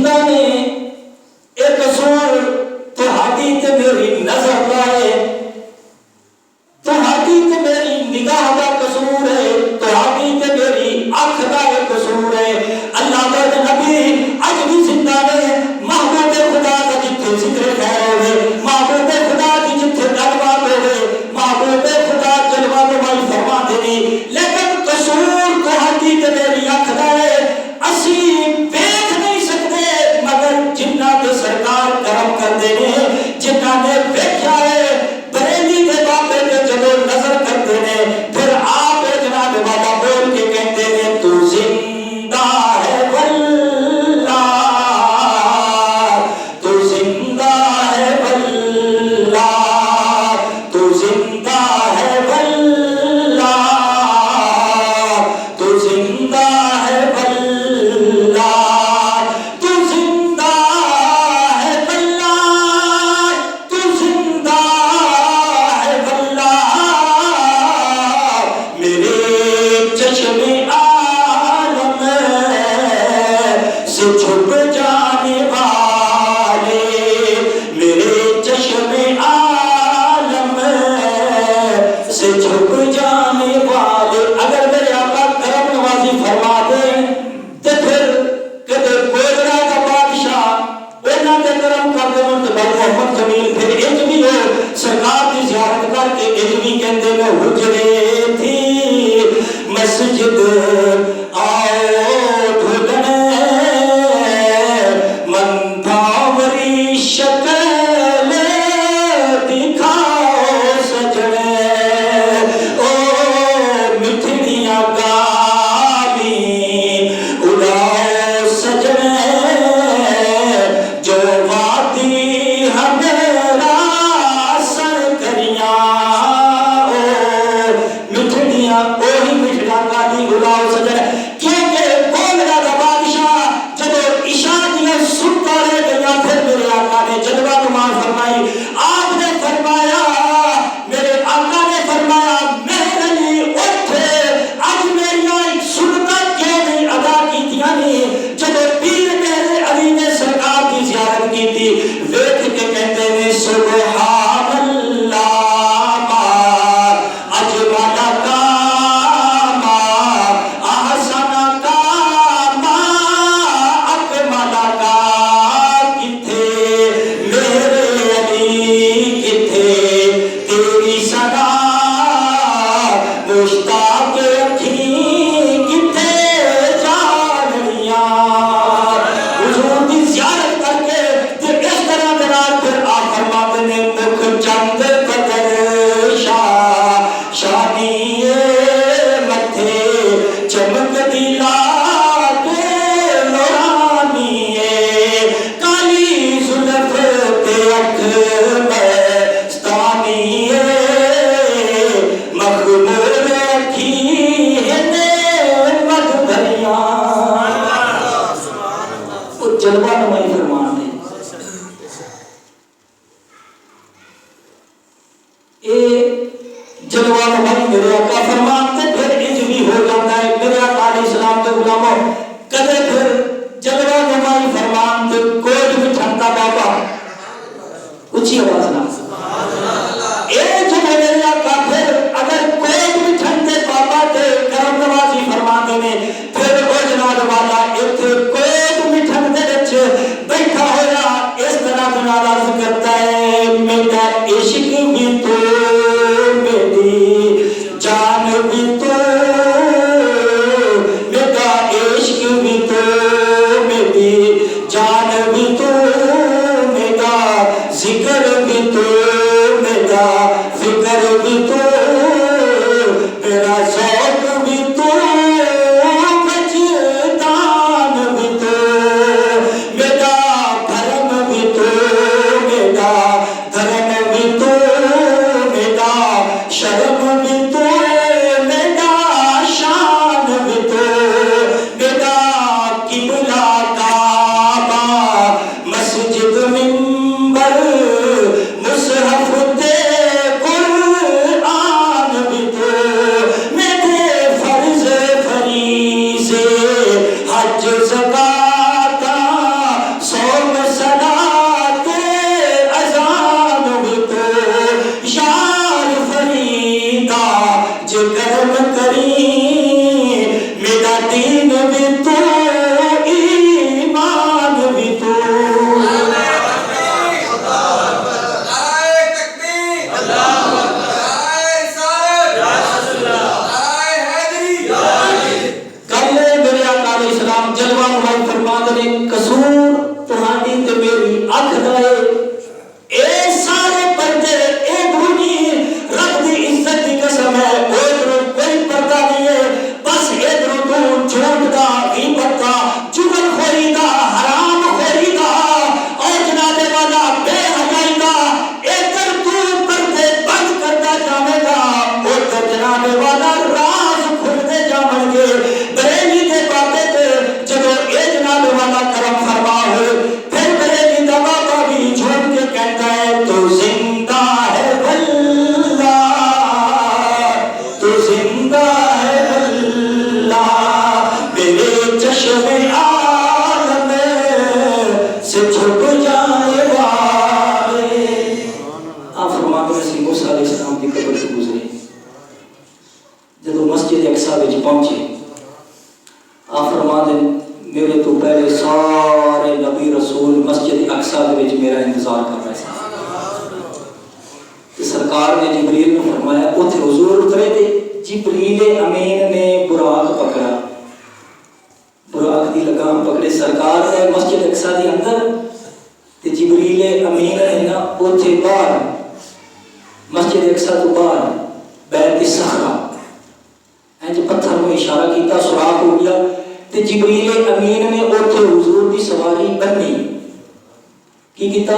زندہ نے ایک قصور تہاڈی تے میری نظر دا ہے، تہاڈی تے میری نگاہ دا قصور ہے، تہاڈی تے میری اکھ دا قصور ہے۔ اللہ دے نبی اج بھی زندہ نے، محبوب خدا دا جتھے ذکر خیر ہوئے، محبوب خدا دی جتھے گلبات ہوئے، محبوب خدا جلوہ نمائی فرما دے، لیکن قصور تہاڈی تے میری اکھ دا ہے، اسی دیکھ نہیں سکتے مگر جنہ تے سرکار کرم کر دے جنہ نے دیکھا ہے بریلی دے بابے تے جدو نظر کرتے ہیں پھر آپ جناب بابا بول کے کہتے ہیں تو زندہ ہے واللہ، تو زندہ ہے واللہ، تو زندہ ہے واللہ، تو زندہ ہے واللہ، تو زندہ ہے واللہ، تو زندہ ہے واللہ، میرے چشم عالم سے چھپ جانے والے، میرے چشم عالم سے چھپ جانے والے۔ اگر میرے آقا کرم نوازی فرما دیں تو پھر کدے گوجرا کا بادشاہ اینا کے کرم کر دے منتبہ محمد جمیل پھر ایج بھی ہو سرکار کی زیارت کر کے ایج بھی کہندے میں حجرے تھی مسجد آؤ ڈھولنے من بھاوری شکل دکھاؤ سجنے، او مٹھڑیاں گالی اڑاؤ سجنے، جو وادی ہمیرا سر کریاں، او مٹھڑیاں اوہی مٹھڑیاں گالی اڑاؤ سجنے۔ کیونکہ گوجرا کا بادشاہ جب عشاء دیا سنتا رہ گیا پھر میرے آقا نے جلوہ نما فرمائی، آپ نے فرمایا میرے آقا نے فرمایا مہر علی اٹھ، آج میری سنتا کیوں نہیں ادا کی دیا نہیں؟ جب پیر مہر علی نے سرکار کی زیارت کی تھی ویکھ کے کہتے ہیں سبحان اللہ ما اجمل کا ما احسن کا ما اکمل کا، کتھے میرے علی کتھے تیری صدا مشتاق اکھیں کتھے جانیاں۔ حضور کی زیارت کر کے پھر اس طرح دنال پھر آپ فرماتے ہیں مکھ چند قدر شاہ شانی متھے چمک دیلا کے نورانی، کالی زلف تے اکھ مستانی، مخمور اکھی نعمت بھریاں۔ وہ جلوہ نمائی فرمان ہے، اے جلوہ نمائی میرے آقا فرماتے پھر انج بھی ہو جاتا ہے میرے آقا علیہ السلام کے غلاموں، کدے پھر جلوہ نمائی فرمان تے کوٹ بھی ٹھنتا بابا اچھی آواز نہ اے جو میرے آقا پھر اگر کوٹ بھی ٹھنتے بابا تے کرم نوازی فرماتے نے پھر او جناب والا ایتھے کوٹ بھی ٹھنتے رچ بیٹھا ہویا اس طرح دنال عرض کرتا ہے میرا عشق بھی تو میری جان بھی تو، میرا عشق بھی تو میری جان بھی تو، میرا ذکر بھی تو میرا فکر بھی تو، میرا ذوق بھی تو وجدان بھی تو، میرا بھرم بھی تو میرا دھرم بھی تو، میرا شرم بھی تو میرا شان بھی تو، میرا قبلہ کعبہ مسجد منبر مصحف تے قرآن بھی تو، میرے فرض فریضے حج زکات تے میری اکھ دے اے سارے پردے اے دھونی رب دی عزت دی قسم ہے ادھر کوئی پردہ نہیں ہے بس ادھر تو جھوٹ دا غیبت دا چغل خوری دا حرام خوری دا اور جناب والا بے حیائی دا ادھر تو پردے بند کرتا جاوے گا ادھر جناب والا راز کھلتے جاون گے بریلی دے باتیں تے جدو اے جناب والا کرم فرما ہو پھر بریلی دا بابا بھی جھوٹ کے کہتا ہے تو زندہ ہے واللہ تو زندہ ہے واللہ میرے چشم عالم سے چھپ جائے گا آپ فرماتے ہیں موسیٰ علیہ السلام کی قبر سے گزرے جب مسجد اقصی وچ پہنچے آپ فرماتے ہیں میرے تو پہلے سارے نبی رسول مسجد اقصی وچ میرا انتظار کر رہے تھے سرکار نے جبریل نے فرمایا اوتھے حضور اترے تھے جبریل امین نے براق پکڑا براق دی لگام پکڑے سرکار نے مسجد اقصی دے اندر تے جبریل امین نے نا اوتھے باہر مسجد اقصی تو باہر بیت الصخرہ جو پتھر میں اشارہ کیتا سوراخ ہو گیا تے جبریل امین نے اوتھے حضور دی سواری بننی کی کیتا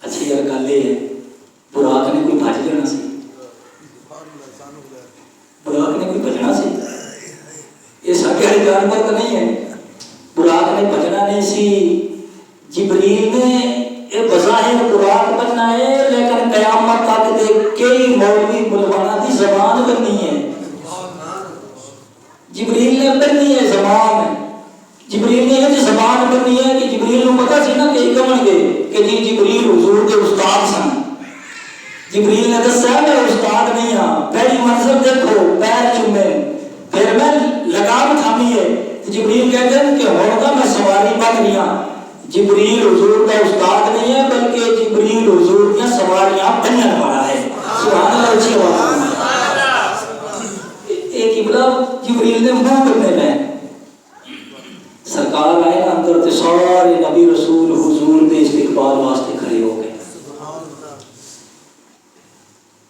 اچھا یار گل یہ ہے براق نے کوئی بھج جانا سی براق نے کوئی بھجنا سی یہ سارے جانور تو نہیں ہے براق نے بھجنا نہیں سی جبریل نے یہ بظاہر براق بننا ہے لیکن قیامت تک دے کئی مولوی بلوانا دی زبان بننی ہے جبریل نے بننی ہے زبان جبریل نے یہ زبان بننی ہے کہ جبریل کو پتا سی نا کہ کہن گے کہ جی جبریل حضور کے استاد سن جبریل نے دسیا میں استاد نہیں ہاں پہلی منزل دیکھو پیر چومے پھر میں لگام تھامی ہے جبریل کہتے ہیں کہ ہوگا میں سواری بن رہی ہوں جبریل حضور کا استاد نہیں ہے بلکہ جبریل حضور کی سواریاں بننے والا ہے سبحان اللہ اچھی آواز ایک ابلا جبریل نے منہ کرنے میں سرکار آئے نا اندر تے سارے نبی رسول حضور دے استقبال واسطے کھڑے ہو گئے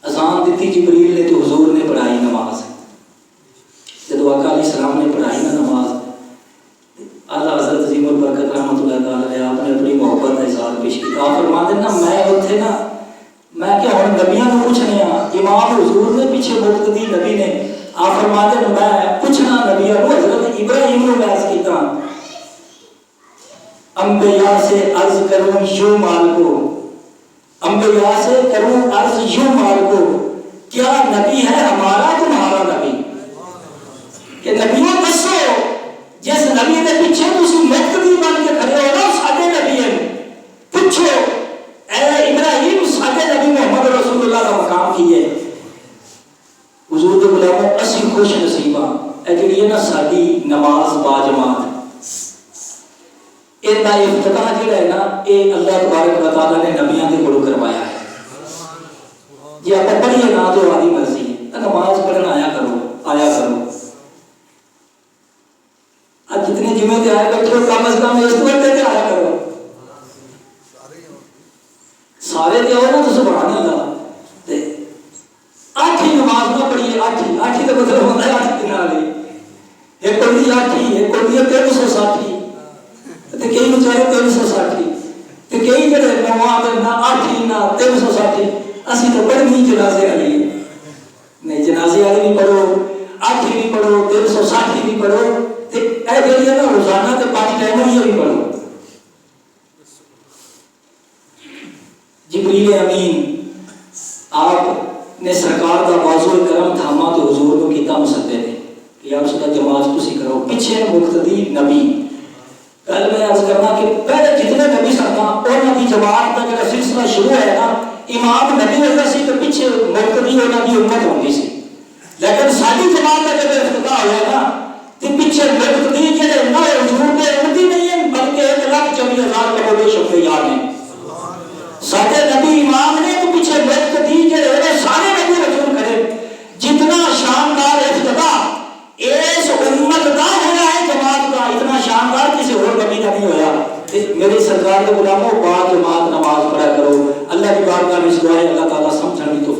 اذان دیتی جبریل نے تو حضور نے پڑھائی نماز جب آقا علیہ السلام نے پڑھائی نا نماز اللہ حضرت عظیم البرکت رحمۃ اللہ تعالی آپ نے اپنی محبت کا اظہار پیش کیا آپ فرماتے ہیں نا میں اتنے نا میں کہ ہوں نبیاں کو پوچھنے ہاں امام حضور نے پیچھے مقتدی نبی نے آپ فرماتے ہیں میں پوچھنا نبیاں کو حضرت ابراہیم نے عرض کیتا انبیاء سے عرض کروں یوں مال کو انبیاء سے کروں عرض یوں مال کو کیا نبی ہے ہمارا تمہارا نبی کہ نبیوں دسو جس نبی کے پیچھے تسی مقتدی بن کے کھڑے ہو نا ساڈے نبی ہیں پوچھو اے ابراہیم ساڈے نبی محمد رسول اللہ کا مقام کی ہے حضور کے غلاموں اسی خوش نصیب ہاں اے جڑی ہے نا ساڈی نماز با جماعت اے دا افتتاح جڑا ہے نا اے اللہ تبارک و تعالی نے نبیوں کے کولوں کروایا ہے جی آپ پڑھیے نا تو آدھی مرضی ہے نماز پڑھنا آیا کرو اب جتنے جمعے تے آئے بیٹھے ہو کم از کم اس وقت تے آیا کرو سارے تے آؤ نا تو سبحان اللہ آٹھ ہی نماز نہ پڑھیے آٹھ ہی کا مطلب ہوتا ہے آٹھ دن والی ایک پڑھی آٹھ ہی ایک پڑھی 360 تے کئی بچارے 360 تے کئی جڑے نماز نہ آٹھ ہی نہ 360 اسی تو پڑھنی جنازے والی نہیں جنازے والی بھی پڑھو آٹھ ہی بھی پڑھو 360 بھی پڑھو تے اے جڑی ہے نا روزانہ تے 5 ٹائم ہی پڑھو جبریل امین آپ نے سرکار کا بازو کرم تھاما تو حضور کو کیتا مسدے تھے کہ یا رسول اللہ جماعت تسی کرو پیچھے مقتدی نبی کل میں عرض کرنا کہ پہلے جتنے نبی سن انہاں دی جماعت کا جڑا سلسلہ شروع ہے نا امام نبی ہوتا سی تو پیچھے مقتدی انہاں دی امت ہوندی سی لیکن ساری جماعت کا جب افتتاح ہوا نا تے پیچھے مقتدی جڑے نہ حضور دے امتی نہیں ہیں بلکہ 1,24,000 کروڑ بے شمار یار ہیں سارے نبی امام نے تو پیچھے مقتدی جڑے سارے نبی رسول کرے جتنا شاندار افتتاح اس امت کا ہوا ہے جماعت کا اتنا شاندار کسی اور نبی کا نہیں ہوا اللہ کے غلاموں با جماعت نماز پڑھا کرو. اللہ کی بارگاہ میں اس دعائیں اللہ تعالیٰ سمجھنے کی توفیق